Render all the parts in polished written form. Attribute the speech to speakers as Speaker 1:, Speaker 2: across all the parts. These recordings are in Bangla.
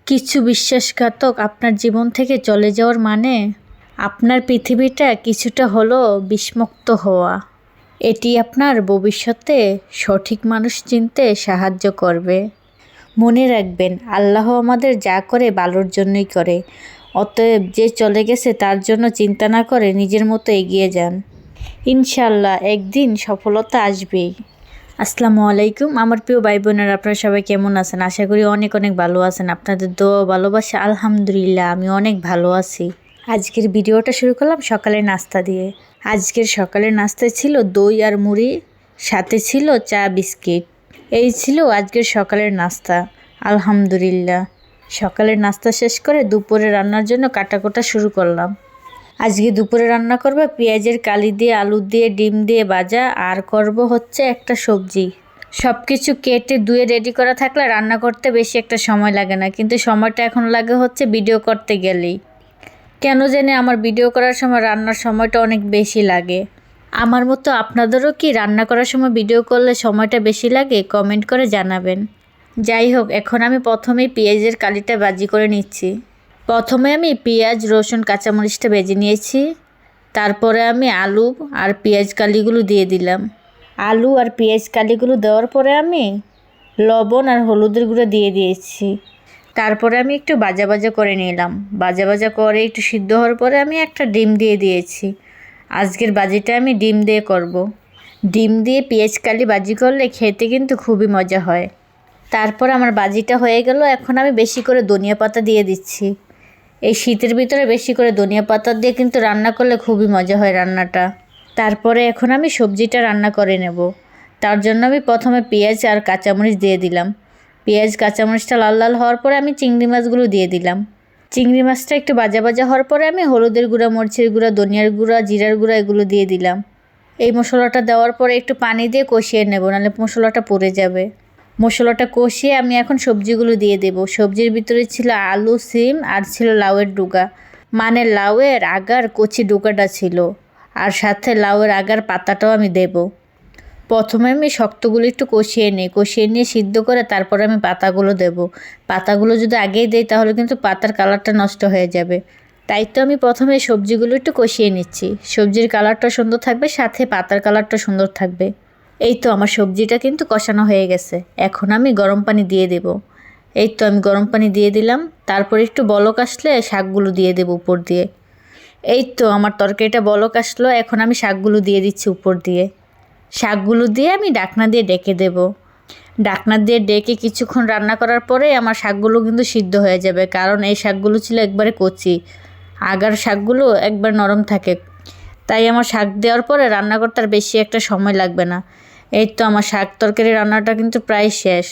Speaker 1: কিছু বিশ্বাসঘাতক আপনার জীবন থেকে চলে যাওয়ার মানে আপনার পৃথিবীটা কিছুটা হলেও বিষমুক্ত হওয়া। এটি আপনার ভবিষ্যতে সঠিক মানুষ চিনতে সাহায্য করবে। মনে রাখবেন, আল্লাহ আমাদের যা করে ভালোর জন্যই করে। অতএব যে চলে গেছে তার জন্য চিন্তা না করে নিজের মতো এগিয়ে যান। ইনশাল্লাহ একদিন সফলতা আসবেই। আসসালামু আলাইকুম আমার প্রিয় ভাই বোনেরা, আপনারা সবাই কেমন আছেন? আশা করি অনেক অনেক ভালো আছেন। আপনাদের দোয়া ভালোবাসা আলহামদুলিল্লাহ আমি অনেক ভালো আছি। আজকের ভিডিওটা শুরু করলাম সকালের নাস্তা দিয়ে। আজকের সকালের নাস্তায় ছিল দই আর মুড়ি, সাথে ছিল চা বিস্কিট। এই ছিল আজকের সকালের নাস্তা। আলহামদুলিল্লাহ। সকালের নাস্তা শেষ করে দুপুরে রান্নার জন্য কাটাকুটা শুরু করলাম। আজকে দুপুরে রান্না করবো পেঁয়াজের কালি দিয়ে, আলু দিয়ে, ডিম দিয়ে ভাজা, আর করব হচ্ছে একটা সবজি। সব কিছু কেটে ধুয়ে রেডি করা থাকলে রান্না করতে বেশি একটা সময় লাগে না, কিন্তু সময়টা এখন লাগে হচ্ছে ভিডিও করতে গেলেই। কেন জানি আমার ভিডিও করার সময় রান্নার সময়টা অনেক বেশি লাগে। আমার মতো আপনাদেরও কি রান্না করার সময় ভিডিও করলে সময়টা বেশি লাগে? কমেন্ট করে জানাবেন। যাই হোক, এখন আমি প্রথমেই পেঁয়াজের কালিটা ভাজি করে নিচ্ছি। প্রথমে আমি পেঁয়াজ, রসুন, কাঁচামরিচটা ভেজে নিয়েছি। তারপরে আমি আলু আর পেঁয়াজ কালিগুলো দিয়ে দিলাম। আলু আর পেঁয়াজ কালিগুলো দেওয়ার পরে আমি লবণ আর হলুদের গুঁড়ো দিয়ে দিয়েছি। তারপরে আমি একটু ভাজা ভাজা করে নিলাম। ভাজা ভাজা করে একটু সিদ্ধ হওয়ার পরে আমি একটা ডিম দিয়ে দিয়েছি। আজকের ভাজিটা আমি ডিম দিয়ে করব। ডিম দিয়ে পেঁয়াজ কালি ভাজি করলে খেতে কিন্তু খুবই মজা হয়। তারপর আমার ভাজিটা হয়ে গেল। এখন আমি বেশি করে ধনিয়া পাতা দিয়ে দিচ্ছি। এই শীতের ভিতরে বেশি করে ধনিয়া পাতা দিয়ে কিন্তু রান্না করলে খুবই মজা হয় রান্নাটা। তারপরে এখন আমি সবজিটা রান্না করে নেব। তার জন্য আমি প্রথমে পেঁয়াজ আর কাঁচামরিচ দিয়ে দিলাম। পেঁয়াজ কাঁচামরিচটা লাল লাল হওয়ার পরে আমি চিংড়ি মাছগুলো দিয়ে দিলাম। চিংড়ি মাছটা একটু ভাজা ভাজা হওয়ার পরে আমি হলুদের গুঁড়া, মরিচের গুঁড়া, ধনিয়ার গুঁড়া, জিরার গুঁড়া এগুলো দিয়ে দিলাম। এই মশলাটা দেওয়ার পরে একটু পানি দিয়ে কষিয়ে নেব, নাহলে মশলাটা পুড়ে যাবে। মশলাটা কষিয়ে আমি এখন সবজিগুলো দিয়ে দেব। সবজির ভিতরে ছিল আলু, সিম আর ছিল লাউয়ের ডুগা, মানে লাউয়ের আগার কচি ডুগাটা ছিল, আর সাথে লাউয়ের আগার পাতাটাও আমি দেব। প্রথমে আমি শক্তগুলো একটু কষিয়ে নিয়ে সিদ্ধ করে তারপরে আমি পাতাগুলো দেব। পাতাগুলো যদি আগেই দেই তাহলে কিন্তু পাতার কালারটা নষ্ট হয়ে যাবে। তাই তো আমি প্রথমে সবজিগুলো একটু কষিয়ে নিচ্ছি। সবজির কালারটা সুন্দর থাকবে, সাথে পাতার কালারটা সুন্দর থাকবে। এই তো আমার সবজিটা কিন্তু কষানো হয়ে গেছে। এখন আমি গরম পানি দিয়ে দেব। এই তো আমি গরম পানি দিয়ে দিলাম। তারপর একটু বলক আসলে শাকগুলো দিয়ে দেব উপর দিয়ে। এই তো আমার তরকারিটা বলক আসলো। এখন আমি শাকগুলো দিয়ে দিচ্ছি উপর দিয়ে। শাকগুলো দিয়ে আমি ঢাকনা দিয়ে ডেকে দেব। ঢাকনা দিয়ে ডেকে কিছুক্ষণ রান্না করার পরে আমার শাকগুলো কিন্তু সিদ্ধ হয়ে যাবে, কারণ এই শাকগুলো ছিল একবারে কচি। আগার শাকগুলো একবার নরম থাকে, তাই আমার শাক দেওয়ার পরে রান্না করতে আর বেশি একটা সময় লাগবে না। এই তো আমার শাক তরকারি রান্নাটা কিন্তু প্রায় শেষ।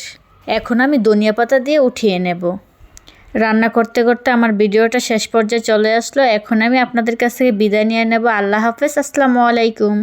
Speaker 1: এখন আমি ধনিয়া পাতা দিয়ে উঠিয়ে নেব। রান্না করতে করতে আমার ভিডিওটা শেষ পর্যায়ে চলে আসলো। এখন আমি আপনাদের কাছ থেকে বিদায় নিয়ে নেব। আল্লাহ হাফেজ। আসসালামু আলাইকুম।